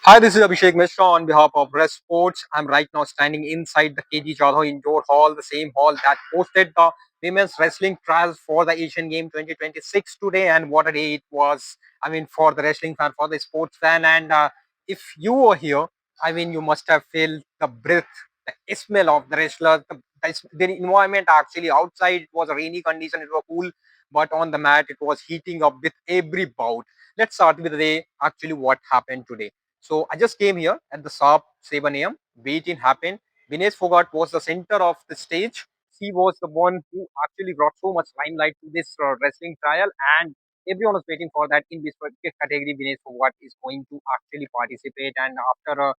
Hi, this is Abhishek Mishra on behalf of Revsportz. I'm right now standing inside the KG Jadhav Indoor Hall, the same hall that hosted the women's wrestling trials for the Asian Game 2026 today. And what a day it was! I mean, for the wrestling fan, for the sports fan. And if you were here, I mean, you must have felt the breath, the smell of the wrestlers, the environment actually outside. It was a rainy condition, it was cool, but on the mat, it was heating up with every bout. Let's start with the day, actually, what happened today. So I just came here at the sharp 7 a.m. Waiting happened. Vinesh Phogat was the center of the stage. He was the one who actually brought so much limelight to this wrestling trial, and everyone was waiting for that in this particular category. Vinesh Phogat is going to actually participate, and after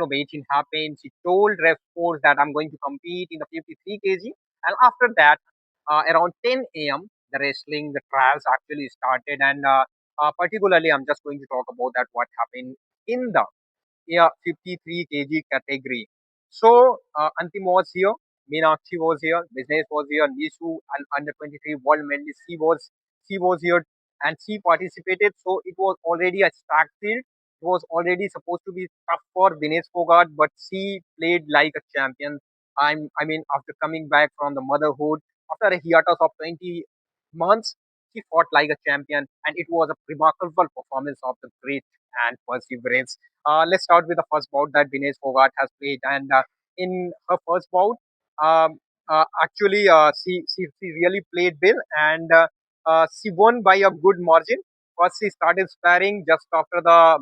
waiting happened, he told Ref Force that I'm going to compete in the 53 kg, and after that, around 10 a.m. The trials actually started, and particularly I'm just going to talk about that what happened in the 53 kg category. So Antim was here, Meenakshi was here, Business was here, Nisu and under 23 world medalist she was here and she participated. So it was already a stack field. It was already supposed to be tough for Vinesh Fogart, but she played like a champion. I mean, after coming back from the motherhood, after a hiatus of 20 months, she fought like a champion, and it was a remarkable performance of the great and perseverance. Let's start with the first bout that Vinesh Phogat has played, and in her first bout, actually, she really played well, and she won by a good margin. First, she started sparring just after the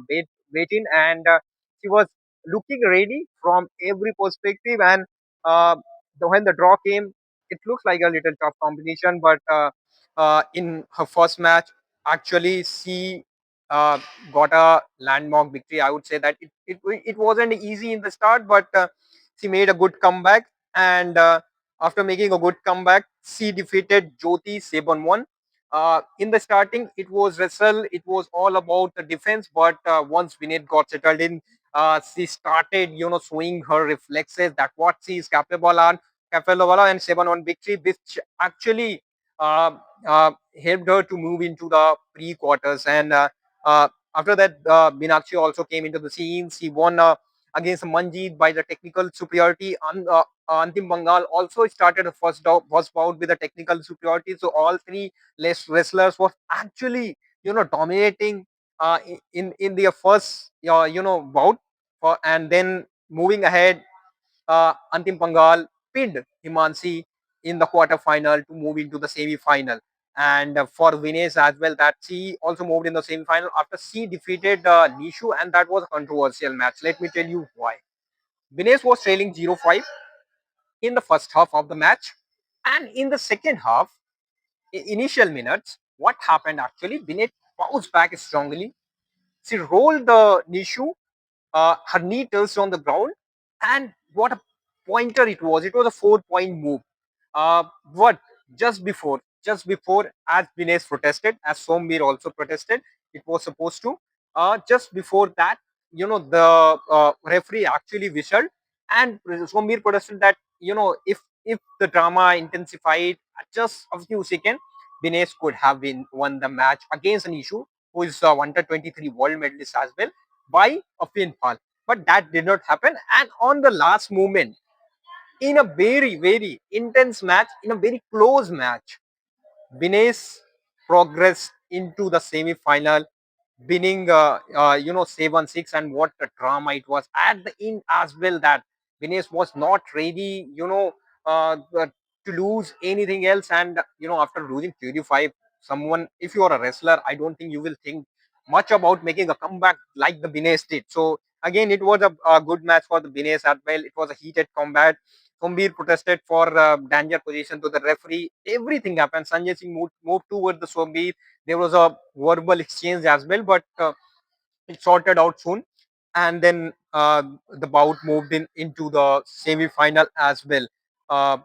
waiting, and she was looking ready from every perspective. And uh, when the draw came, it looks like a little tough competition, but in her first match, actually, she uh, got a landmark victory. I would say that it wasn't easy in the start, but she made a good comeback. And after making a good comeback, she defeated Jyoti 7-1. In the starting, it was wrestle. It was all about the defense. But once Vinay got settled in, she started, showing her reflexes that what she is capable of, and 7-1 victory, which actually uh, helped her to move into the pre-quarters. And after that, Meenakshi also came into the scenes. He won against Manjeet by the technical superiority. Antim Panghal also started the first bout with the technical superiority. So all three wrestlers were actually, dominating in their first, bout. And then moving ahead, Antim Panghal pinned Himanshi in the quarterfinal to move into the semi-final. And for Vinesh as well, that she also moved in the semi-final after she defeated Nishu, and that was a controversial match. Let me tell you why. Vinesh was trailing 0-5 in the first half of the match, and in the second half, initial minutes, what happened actually? Vinesh bounced back strongly. She rolled the Nishu, her knee touched on the ground, and what a pointer it was! It was a 4 point move. What just before, as Vinesh protested, as Sombir also protested, it was supposed to. Just before that, the referee actually whistled, and Sombir protested that if the drama intensified just a few seconds, Vinesh could have been won the match against an issue who is under 23 world medalist as well by a pinfall. But that did not happen. And on the last moment, in a very, very intense match, in a very close match, Vinesh progressed into the semi-final, winning 7-6. And what a drama it was at the end as well, that Vinesh was not ready, to lose anything else. And after losing 35, someone, if you are a wrestler, I don't think you will think much about making a comeback like the Vinesh did. So again, it was a good match for the Vinesh as well. It was a heated combat. Kumbir protested for danger position to the referee. Everything happened. Sanjay Singh moved towards the Kumbir. There was a verbal exchange as well, but it sorted out soon. And then the bout moved into the semi-final as well. Uh,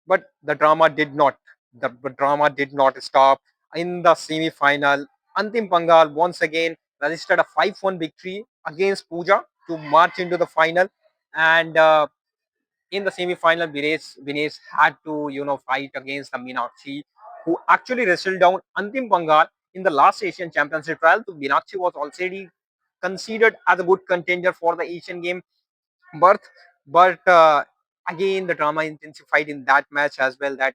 but the drama did not. The drama did not stop in the semi-final. Antim Panghal once again registered a 5-1 victory against Pooja to march into the final. And in the semi-final, Vinesh had to fight against the Meenakshi, who actually wrestled down Antim Panghal in the last Asian Championship trial. So Meenakshi was already considered as a good contender for the Asian game berth. But again, the drama intensified in that match as well. That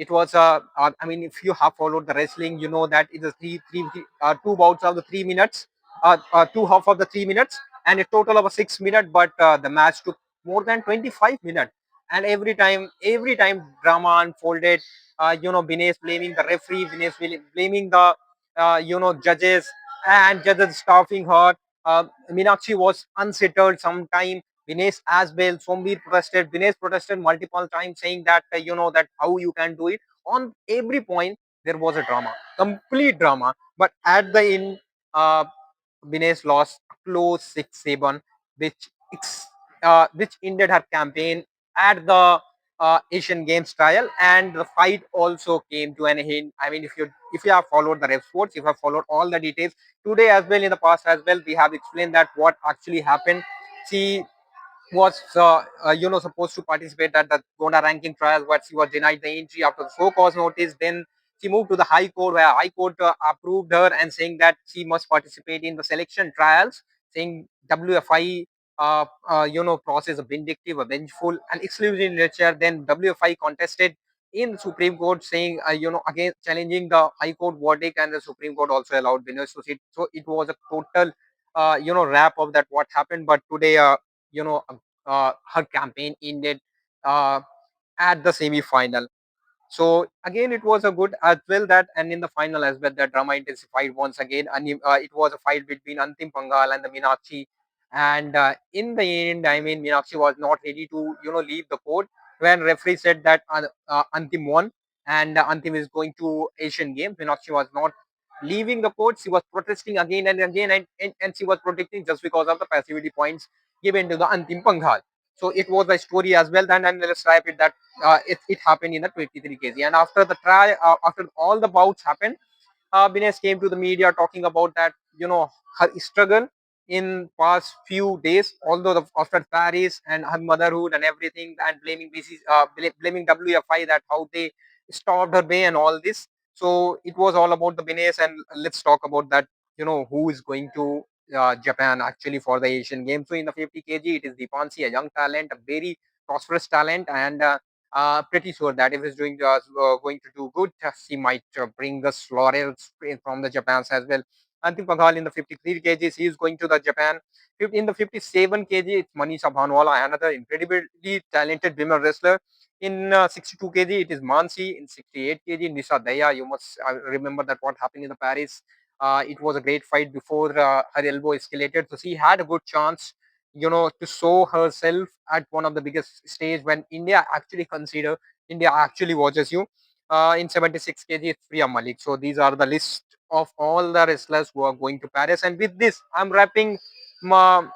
it was I mean, if you have followed the wrestling, you know that it is two bouts of the 3 minutes, two half of the 3 minutes, and a total of a 6 minute. But the match took more than 25 minutes, and every time drama unfolded. Vinesh blaming the referee, Vinesh blaming the judges, and judges staffing her. Meenakshi was unsettled sometime. Vinesh as well. Sombir protested. Vinesh protested multiple times, saying that that how you can do it. On every point, there was a drama, complete drama. But at the end, uh, Vinesh lost a close 6-7, which ended her campaign at the Asian Games trial, and the fight also came to an end. I mean, if you have followed the Revsportz, if you have followed all the details today as well, in the past as well, we have explained that what actually happened. She was supposed to participate at the Gonda ranking trial, but she was denied the entry after the show cause notice. Then she moved to the High Court, where High Court approved her and saying that she must participate in the selection trials, saying WFI process a vindictive, a vengeful, and exclusive in nature. Then WFI contested in the Supreme Court, saying again challenging the High Court verdict, and the Supreme Court also allowed Vinesh to sit. So it was a total wrap of that what happened. But today you know her campaign ended uh, at the semi-final. So again, it was a good as well that, and in the final as well, the drama intensified once again. And it was a fight between Antim Panghal and the Meenakshi. And in the end, I mean, Meenakshi was not ready to leave the court when referee said that Antim won, and Antim is going to Asian Games. Meenakshi was not leaving the court. She was protesting again and again, and she was protesting just because of the passivity points given to the Antim Panghal. So it was a story as well. And let's type it that it happened in the 23 kg. And after the try, after all the bouts happened, Vinesh came to the media talking about that, her struggle in past few days, although after Paris and her motherhood and everything, and blaming WFI that how they stopped her way and all this. So it was all about the Vinesh, and let's talk about that. Who is going to Japan actually for the Asian Games. So in the 50 kg, it is Deepanshi, a young talent, a very prosperous talent, and pretty sure that if he's going to do good, he might bring us laurels from the Japans as well. Antim Panghal in the 53 kgs, he is going to the Japan. In the 57 kg, it's Manisha, another incredibly talented women wrestler. In 62 kg, it is Mansi. In 68 kg, Nisha. You must remember that what happened in the Paris. It was a great fight before her elbow escalated. So she had a good chance to show herself at one of the biggest stage when India actually watches you. In 76 kg, it's Priya Malik. So these are the list of all the wrestlers who are going to Paris. And with this, I'm wrapping my,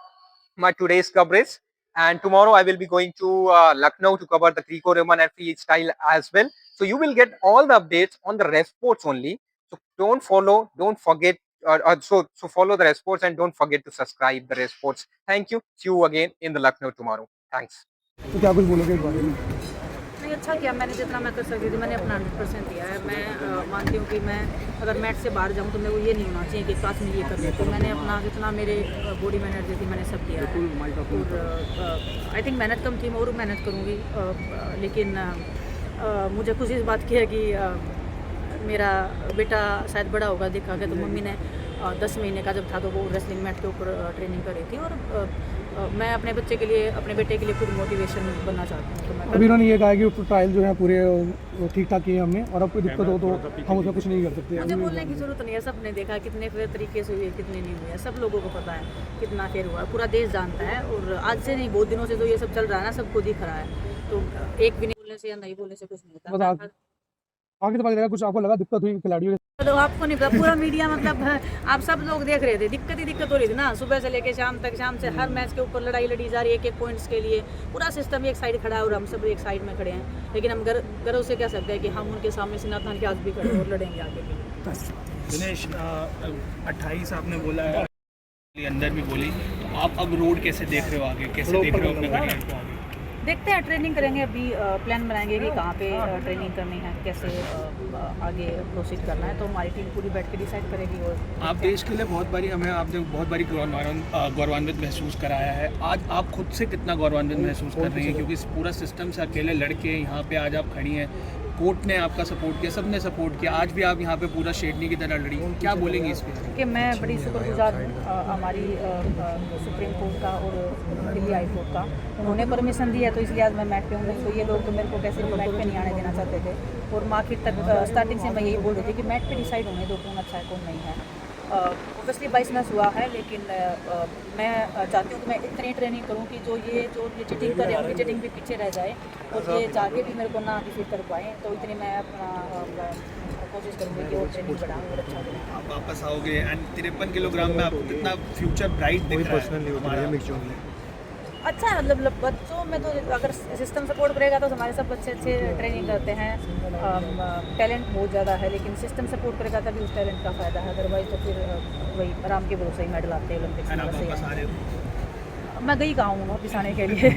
my today's coverage. And tomorrow I will be going to Lucknow to cover the Greco-Roman and freestyle as well. So you will get all the updates on the Revsportz only. So don't forget. So follow the Revsportz and don't forget to subscribe the Revsportz. Thank you. See you again in the Lucknow tomorrow. Thanks. तो क्या कुछ बोलोगे इस बारे में? नहीं, अच्छा किया। मैंने जितना मैं कर सकती थी मैंने अपना 100% दिया है। मैं मानती हूँ कि मैं अगर मैट से बाहर जाऊँ तो मेरे को ये नहीं होना चाहिए कि काश मैं ये कर ले। तो मैंने अपना जितना मेरे बॉडी में एनर्जी थी मैंने सब दिया है। और आई थिंक मेहनत कम थी, मैं और मेहनत करूँगी। लेकिन मुझे खुशी इस बात की है कि मेरा बेटा शायद बड़ा होगा, देखा गया। तो मम्मी ने 10 महीने का जब था तो वो रेसलिंग मैट के ऊपर ट्रेनिंग कर रही थी। और मैं अपने बच्चे के लिए, अपने बेटे के लिए खुद मोटिवेशन बनना चाहती हूँ। तो मैं अभी उन्होंने ये कहा कि ट्रायल जो है पूरे ठीक ठाक किए हमने, और अब कोई दिक्कत हो तो हम उसमें कुछ नहीं कर सकते। मुझे बोलने की जरूरत नहीं है, सब ने देखा कितने फेयर तरीके से हुए, कितने नहीं हुए। सब लोगों को पता है कितना फेयर हुआ, पूरा देश जानता है। और आज से नहीं, बहुत दिनों से तो ये सब चल रहा है ना, सब खुद ही खड़ा है। तो एक भी नहीं बोलने से या नहीं बोलने से कुछ नहीं होता। आगे तो पता लगा कुछ आपको लगा दिक्कत हुई खिलाड़ियों? तो आपको नहीं पता, पूरा मीडिया मतलब आप सब लोग देख रहे थे, दिक्कत ही दिक्कत हो रही थी ना, सुबह से लेके शाम तक। शाम से हर मैच के ऊपर लड़ाई लड़ी जा रही है, एक पॉइंट्स के लिए। पूरा सिस्टम एक साइड खड़ा है और हम सब एक साइड में खड़े हैं। लेकिन हम गर्व से कह सकते हैं कि हम उनके सामने सिनातन के आज भी खड़े और लड़ेंगे आगे भी। दिनेश, 28 आपने बोला है, अंदर भी बोली, तो आप अब रोड कैसे देख रहे हो आगे, कैसे देख रहे हो अपने करियर को आगे? देखते हैं, ट्रेनिंग करेंगे अभी, प्लान बनाएंगे कि कहाँ पे ट्रेनिंग करनी है, कैसे आगे प्रोसीड करना है, तो हमारी टीम पूरी बैठ के डिसाइड करेगी। और आप देश के लिए बहुत बारी हमें आपने बहुत बारी गौरवान्वित महसूस कराया है। आज आप खुद से कितना गौरवान्वित महसूस कर रही हैं, क्योंकि इस पूरा सिस्टम से अकेले लड़के यहाँ पे आज आप खड़ी हैं, कोर्ट ने आपका सपोर्ट किया, सबने सपोर्ट किया, आज भी आप यहाँ पे पूरा शेरनी की तरह लड़ी, क्या बोलेंगी इस पर? कि मैं बड़ी शुक्रगुजार हूँ हमारी सुप्रीम कोर्ट का और दिल्ली हाई कोर्ट का। उन्होंने परमिशन दी है तो इसलिए आज मैं मैट पे हूँ, नहीं तो ये लोग तो मेरे को कैसे भी मैट पे नहीं आने देना चाहते थे। और आखिर तक स्टार्टिंग से मैं यही बोल रही थी कि मैट पे डिसाइड होने दो कौन अच्छा है कौन नहीं है। ऑब्वियसली 22 मैच हुआ है, लेकिन मैं चाहती हूँ कि मैं इतनी ट्रेनिंग करूँ कि जो चीटिंग कर रहे हैं उनकी चीटिंग भी पीछे रह जाए, और ये जाके भी मेरे को ना डिफीट कर पाएँ। तो इतनी मैं अपना कोशिश करूँगी कि और ट्रेनिंग बढ़ाऊँ और अच्छा करूँ। आप वापस आओगे एंड 53 किलोग्राम में आपको कितना फ्यूचर ब्राइट दिख रहा है? अच्छा है, मतलब बच्चों में तो अगर सिस्टम सपोर्ट करेगा तो हमारे सब बच्चे अच्छे ट्रेनिंग करते हैं, टैलेंट बहुत ज़्यादा है, लेकिन सिस्टम सपोर्ट करेगा तभी उस टैलेंट का फ़ायदा है। अदरवाइज तो फिर वही आराम के भरोसे ही मेडल आते हैं ओलंपिक्स में। मैं गई कहाँ हूँ वापस आने के लिए।